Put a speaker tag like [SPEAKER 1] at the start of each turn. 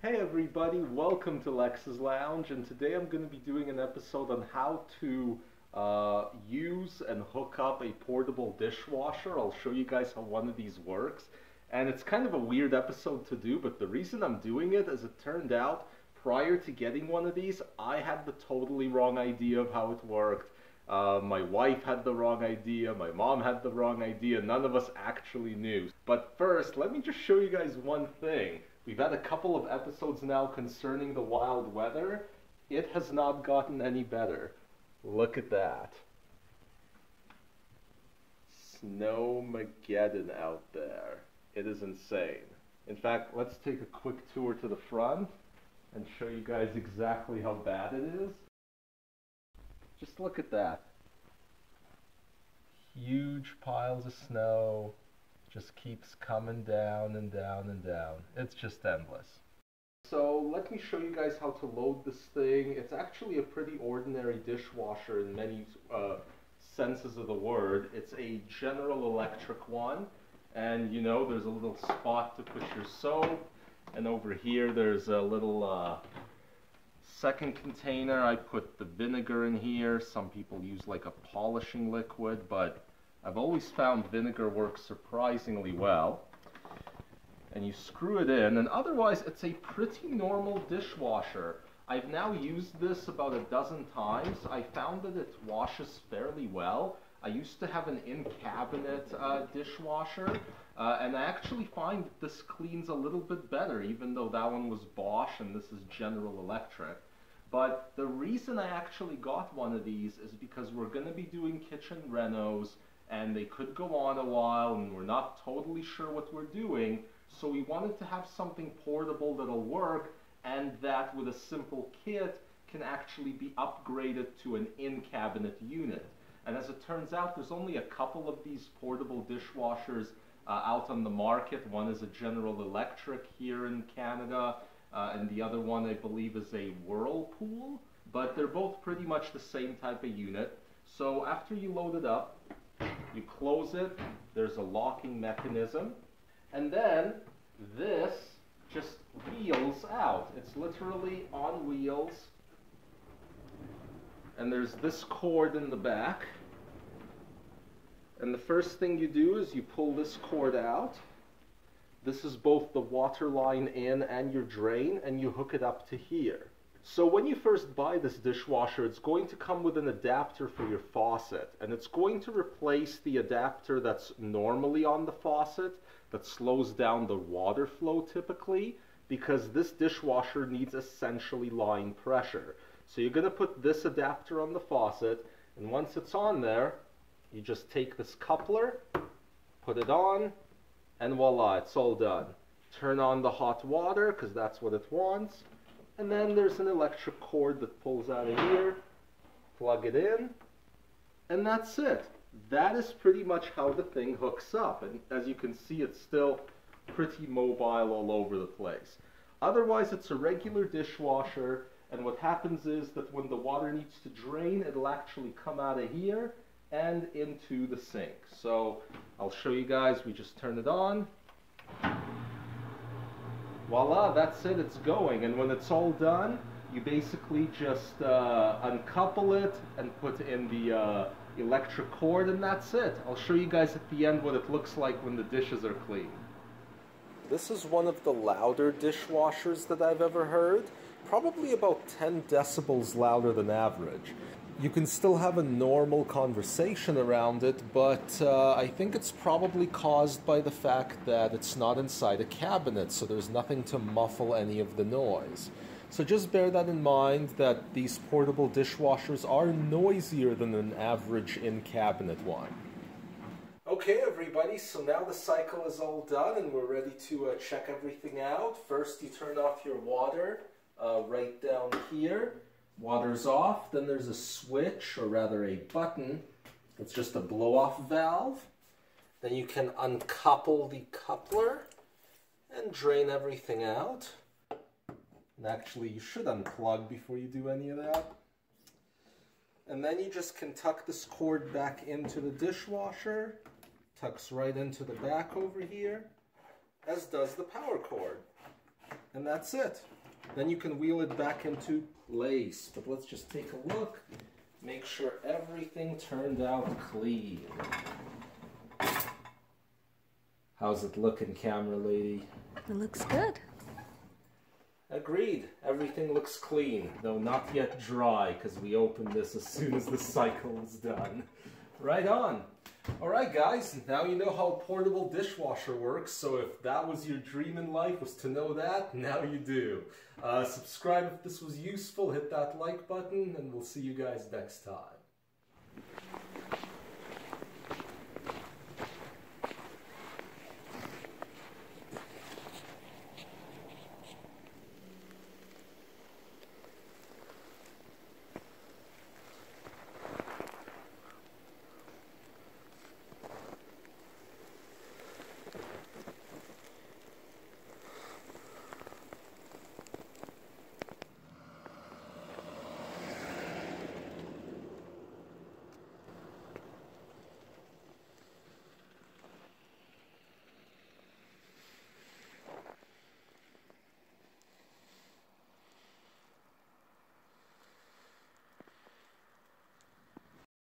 [SPEAKER 1] Hey everybody, welcome to Lex's Lounge, and today I'm going to be doing an episode on how to use and hook up a portable dishwasher. I'll show you guys how one of these works, and it's kind of a weird episode to do, but the reason I'm doing it is it turned out prior to getting one of these, I had the totally wrong idea of how it worked. My wife had the wrong idea, my mom had the wrong idea, none of us actually knew. But first, let me just show you guys one thing. We've had a couple of episodes now concerning the wild weather. It has not gotten any better. Look at that. SNOWMAGEDDON out there. It is insane. In fact, let's take a quick tour to the front and show you guys exactly how bad it is. Just look at that. Huge piles of snow. Just keeps coming down and down and down. It's just endless. So let me show you guys how to load this thing. It's actually a pretty ordinary dishwasher in many senses of the word. It's a General Electric one. And you know, there's a little spot to put your soap. And over here there's a little second container. I put the vinegar in here. Some people use like a polishing liquid, but I've always found vinegar works surprisingly well. And you screw it in, and otherwise it's a pretty normal dishwasher. I've now used this about a dozen times. I found that it washes fairly well. I used to have an in-cabinet dishwasher, and I actually find that this cleans a little bit better, even though that one was Bosch and this is General Electric. But the reason I actually got one of these is because we're going to be doing kitchen renos, and they could go on a while, and we're not totally sure what we're doing, so we wanted to have something portable that'll work, and that with a simple kit can actually be upgraded to an in-cabinet unit. And as it turns out, there's only a couple of these portable dishwashers out on the market. One is a General Electric here in Canada, and the other one I believe is a Whirlpool, but they're both pretty much the same type of unit. So after you load it up, you close it, there's a locking mechanism, and then this just wheels out. It's literally on wheels, and there's this cord in the back, and the first thing you do is you pull this cord out. This is both the water line in and your drain, and you hook it up to here. So when you first buy this dishwasher, it's going to come with an adapter for your faucet, and it's going to replace the adapter that's normally on the faucet that slows down the water flow typically, because this dishwasher needs essentially line pressure. So you're going to put this adapter on the faucet, and once it's on there, you just take this coupler, put it on, and voila, it's all done. Turn on the hot water, because that's what it wants. And then there's an electric cord that pulls out of here, plug it in, and that's it. That is pretty much how the thing hooks up. And as you can see, it's still pretty mobile all over the place. Otherwise, it's a regular dishwasher, and what happens is that when the water needs to drain, it'll actually come out of here and into the sink. So I'll show you guys. We just turn it on. Voila, that's it, it's going. And when it's all done, you basically just uncouple it and put in the electric cord, and that's it. I'll show you guys at the end what it looks like when the dishes are clean. This is one of the louder dishwashers that I've ever heard. Probably about 10 decibels louder than average. You can still have a normal conversation around it, but I think it's probably caused by the fact that it's not inside a cabinet, so there's nothing to muffle any of the noise. So just bear that in mind, that these portable dishwashers are noisier than an average in-cabinet one. Okay everybody, so now the cycle is all done and we're ready to check everything out. First you turn off your water right down here. Water's off, then there's a switch, or rather a button. It's just a blow-off valve. Then you can uncouple the coupler and drain everything out. And actually, you should unplug before you do any of that. And then you just can tuck this cord back into the dishwasher. Tucks right into the back over here, as does the power cord. And that's it. Then you can wheel it back into place. But let's just take a look. Make sure everything turned out clean. How's it looking, camera lady?
[SPEAKER 2] It looks good.
[SPEAKER 1] Agreed. Everything looks clean, though not yet dry, because we opened this as soon as the cycle is done. Right on. Alright guys, now you know how a portable dishwasher works, so if that was your dream in life, was to know that, now you do. Subscribe if this was useful, hit that like button, and we'll see you guys next time.